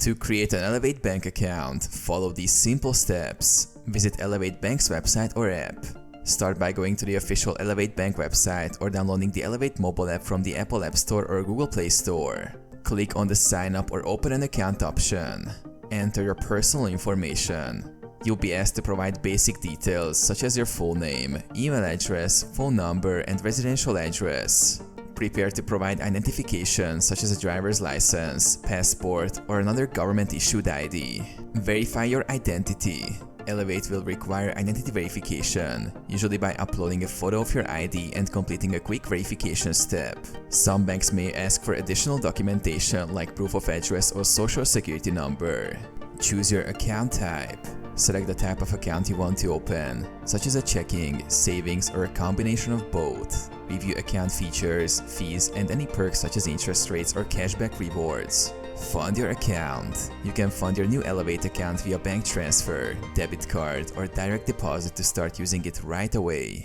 To create an Elevate Bank account, follow these simple steps. Visit Elevate Bank's website or app. Start by going to the official Elevate Bank website or downloading the Elevate mobile app from the Apple App Store or Google Play Store. Click on the Sign Up or Open an Account option. Enter your personal information. You'll be asked to provide basic details such as your full name, email address, phone number, and residential address. Prepare to provide identification such as a driver's license, passport, or another government-issued ID. Verify your identity. Elevate will require identity verification, usually by uploading a photo of your ID and completing a quick verification step. Some banks may ask for additional documentation like proof of address or social security number. Choose your account type. Select the type of account you want to open, such as a checking, savings, or a combination of both. Review account features, fees, and any perks such as interest rates or cashback rewards. Fund your account. You can fund your new Elevate account via bank transfer, debit card, or direct deposit to start using it right away.